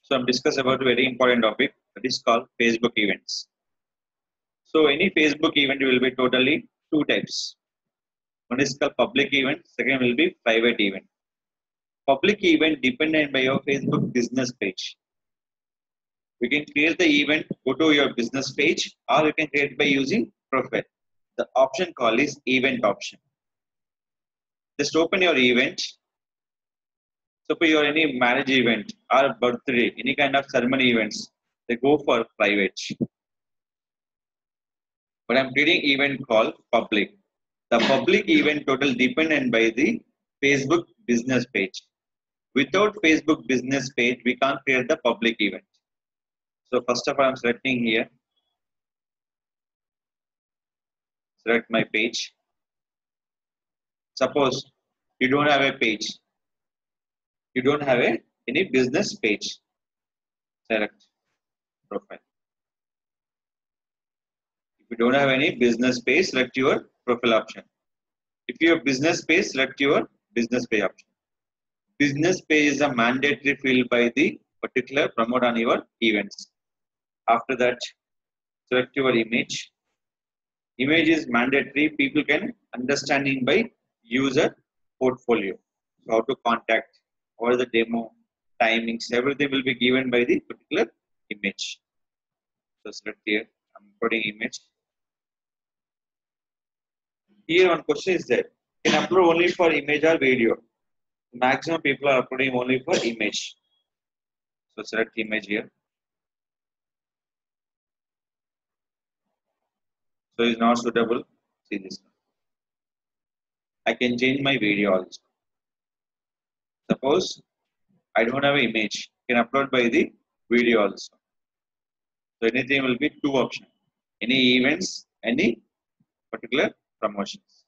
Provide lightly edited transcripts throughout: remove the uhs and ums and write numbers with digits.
So I'm discussing about a very important topic that is called Facebook events. So any Facebook event will be totally two types. One is called public event, second will be private event. Public event dependent by your Facebook business page. You can create the event, go to your business page, or you can create by using profile. The option called is event option. Just open your event. Suppose your any marriage event or birthday, any kind of ceremony events, they go for private. But I'm creating event called public. The public event total dependent by the Facebook business page. Without Facebook business page, we can't create the public event. So first of all, I'm selecting here. Select my page. Suppose you don't have a page. You don't have any business page. Select profile. If you don't have any business page, select your profile option. If you have business page, select your business page option. Business page is a mandatory field by the particular promote on your events. After that, select your image. Image is mandatory. People can understanding by user portfolio. So how to contact, what is the demo, timings, everything will be given by the particular image. So select here. I'm putting image. Here one question is that can upload only for image or video. Maximum people are uploading only for image. So select image here. So it's not suitable. See this one. I can change my video also. Suppose I don't have an image. I can upload by the video also. So anything will be two options. Any events, any particular promotions.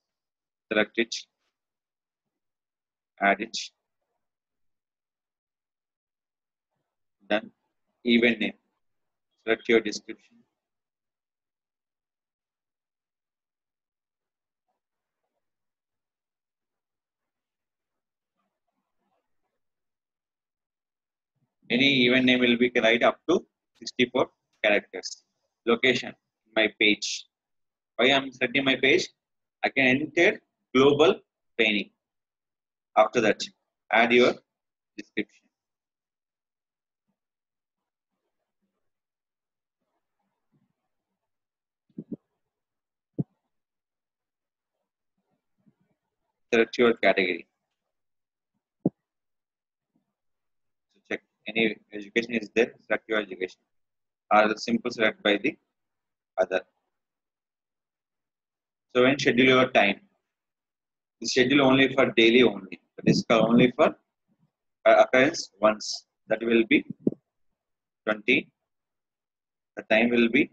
Select it. Add it. Done. Event name. Select your description. Any event name will be right up to 64 characters. Location, my page. Why I'm setting my page? I can enter global training. After that, add your description. Select your category. So check any education is there. Select your education. Or the simple select by the other. So when schedule your time, schedule only for daily only. That is only for occurrence once. That will be 20. The time will be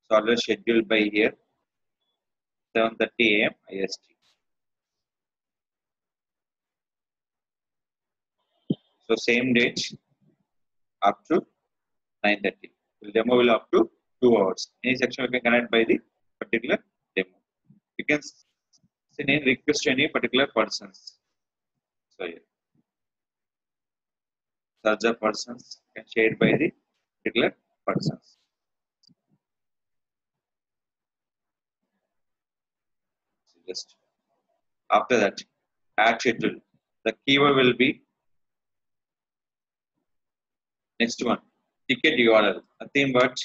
so already scheduled by here 7:30 a.m. IST. So same date up to 9:30. The demo will up to 2 hours. Any section you can connect by the particular demo. You can send any request to any particular persons. So yeah. Search the persons can share by the particular persons. So just after that, add schedule. The keyword will be next one. Ticket URL. Nothing but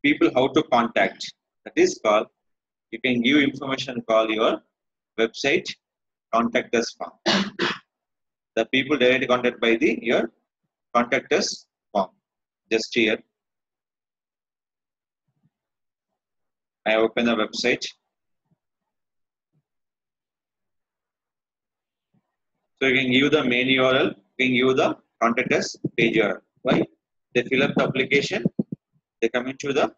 people how to contact. That is called. You can give information call your website contact us form. The people directly contact by the your contact us form. Just here, I open the website. So you can give the main URL, you can give the contact us page URL. Why? They fill up the application, they come into the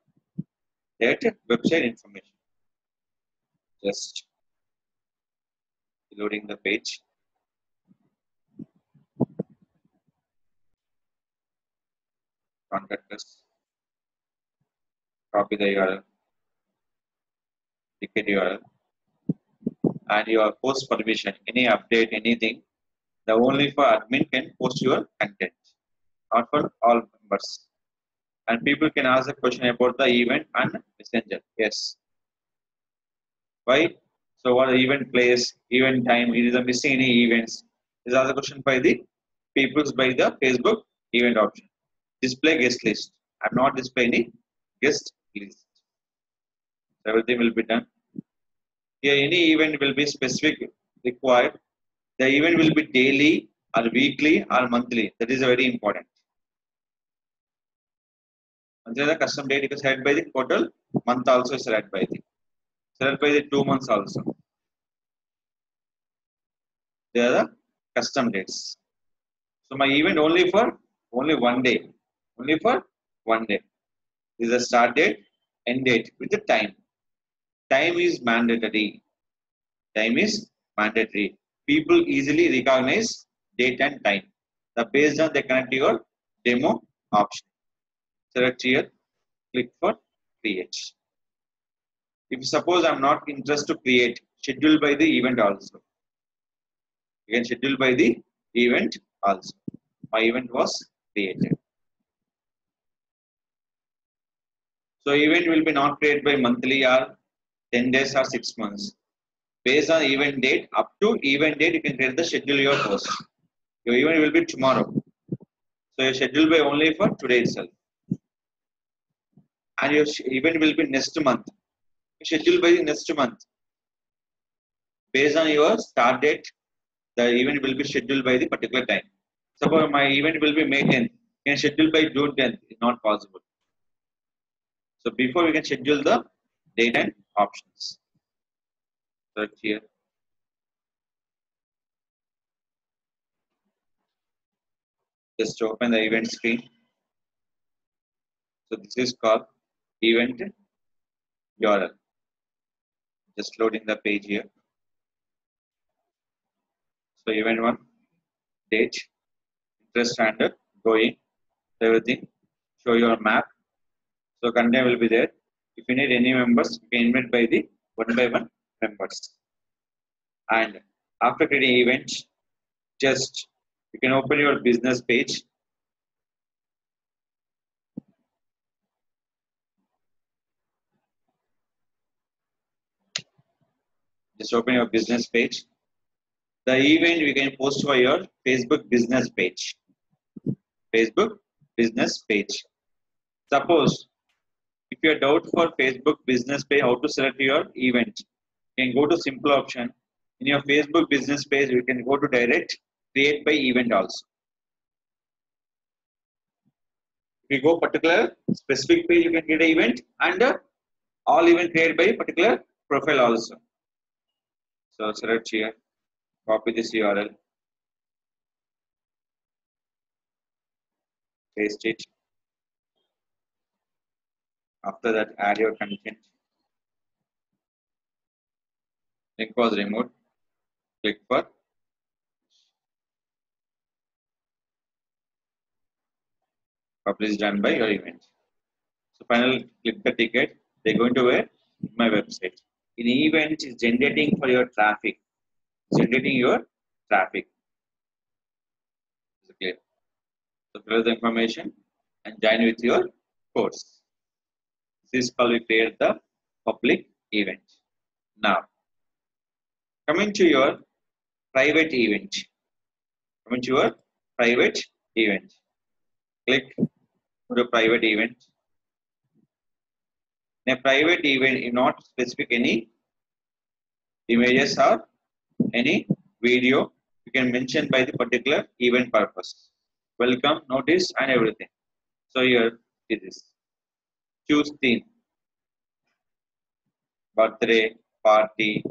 that website information. Just loading the page. Contact us. Copy the URL. Ticket URL. And your post permission, any update, anything, the only for admin can post your content, not for members. And people can ask a question about the event and messenger. Yes. Why? So what the event place, event time, is there missing any events? Is also a question by the people's by the Facebook event option. Display guest list. I'm not displaying any guest list. So everything will be done. Here any event will be specific required. The event will be daily or weekly or monthly. That is very important. Until the custom date is set by the portal, month also is set by the 2 months also. They are the custom dates. So my event only for only 1 day. Only for 1 day. This is the start date, end date with the time. Time is mandatory. Time is mandatory. People easily recognize date and time. The based on they connect your demo option. Select here, click for create. If suppose I'm not interested to create, schedule by the event also. You can schedule by the event also. My event was created. So event will be not created by monthly or 10 days or 6 months. Based on event date, up to event date, you can create the schedule your post. Your event will be tomorrow. So your schedule by only for today itself. And your event will be next month. Schedule by the next month. Based on your start date, the event will be scheduled by the particular time. Suppose my event will be May 10th. You can schedule by June 10th. It's not possible. So before we can schedule the date and options. Search here. Just open the event screen. So this is called event URL. Just loading the page here. So event one, date, interest standard, going, everything. Show your map. So content will be there. If you need any members, you can invite by the one by one members. And after creating event, just you can open your business page. Just open your business page. The event we can post for your Facebook business page. Facebook business page. Suppose if you are doubt for Facebook business page, how to select your event, you can go to simple option. In your Facebook business page, you can go to direct create by event also. If you go particular specific page, you can get an event and all event created by particular profile also. So select here, copy this URL, paste it. After that, add your content. Link was removed. Click for publish done by your event. So finally, click the ticket. They're going to my website. In event is generating for your traffic. Generating your traffic. Is it clear? So fill the information and join with your course. This is called we create the public event. Now, coming to your private event. Coming to your private event. Click to the private event. In a private event, you not specific any images or any video. You can mention by the particular event purpose. Welcome, notice, and everything. So here it is. Choose theme. Birthday, party,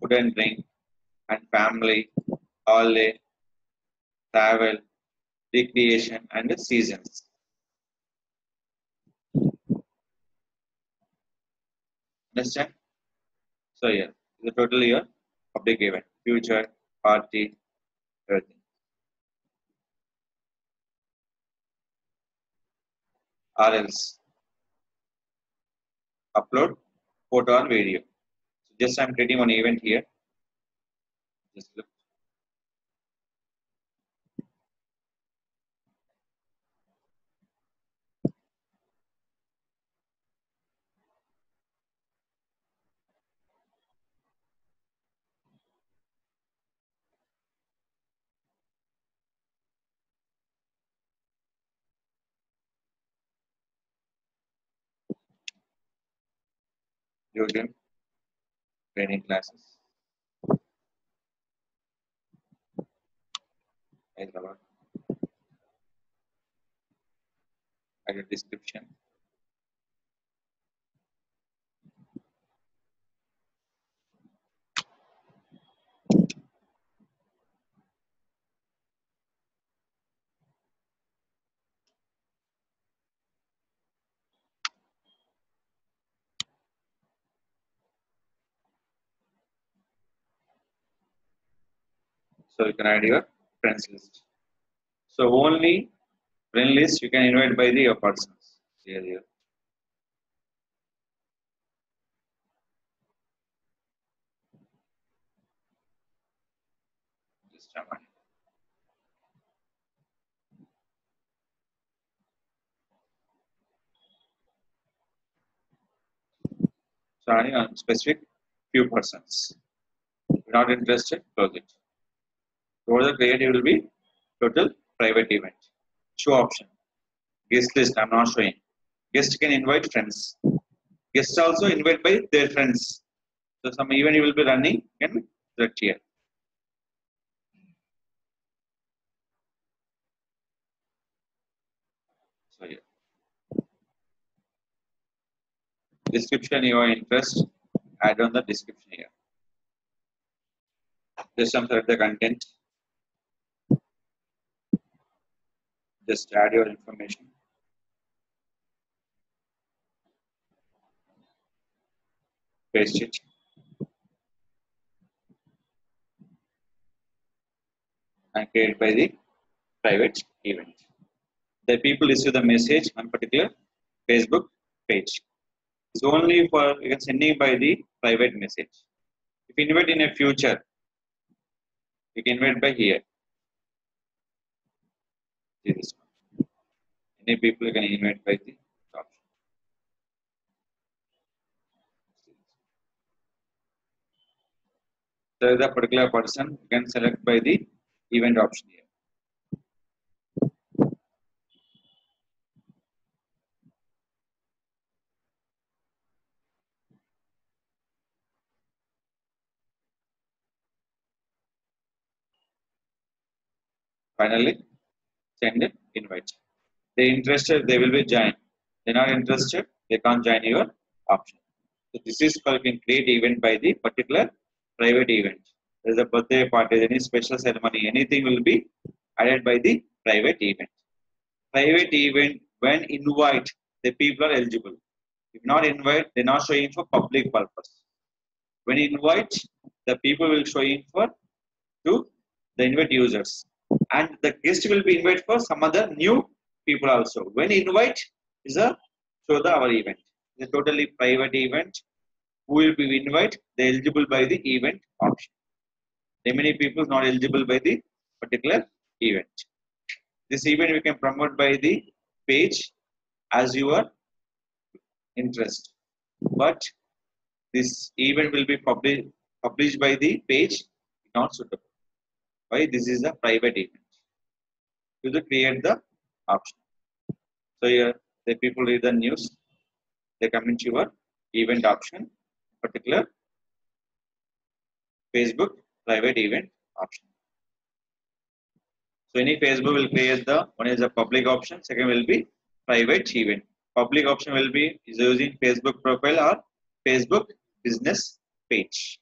food and drink, and family, holiday, travel, recreation, and the seasons. Understand? So here, the total year public event, future, party, everything. Or else upload photo or video. So just I'm creating one event here. Just look. YouTube training classes. Hyderabad. At the description. So you can add your friends list. So only friend list you can invite by the your persons. Here. Just a minute. So adding on specific few persons. If you're not interested, close it. Over the create will be total private event. Show option. Guest list I'm not showing. Guest can invite friends. Guests also invite by their friends. So some event you will be running can select here. So here. Description your interest. Add on the description here. Just some select the content. Just add your information. Paste it. And create by the private event. The people receive the message on particular Facebook page. It's only for you can sending by the private message. If you invite in a future, you can invite by here. This one. Any people you can invite by the option. So the particular person you can select by the event option here. Finally, send an invite. They interested, they will be joined. They're not interested, they can't join your option. So this is called you can create event by the particular private event. There's a birthday party, any special ceremony, anything will be added by the private event. Private event when invite the people are eligible. If not invite, they're not showing for public purpose. When invite, the people will showing for to the invite users, and the guest will be invited for some other new people also. When invite is a show the our event. It's a totally private event. Who will be invited? They eligible by the event option. The many people not eligible by the particular event. This event we can promote by the page as your interest, but this event will be published by the page not suitable. Why? This is a private event. You create the option. So here the people read the news, they come into your event option, particular Facebook private event option. So any Facebook will create the one is a public option, second will be private event. Public option will be is using Facebook profile or Facebook business page.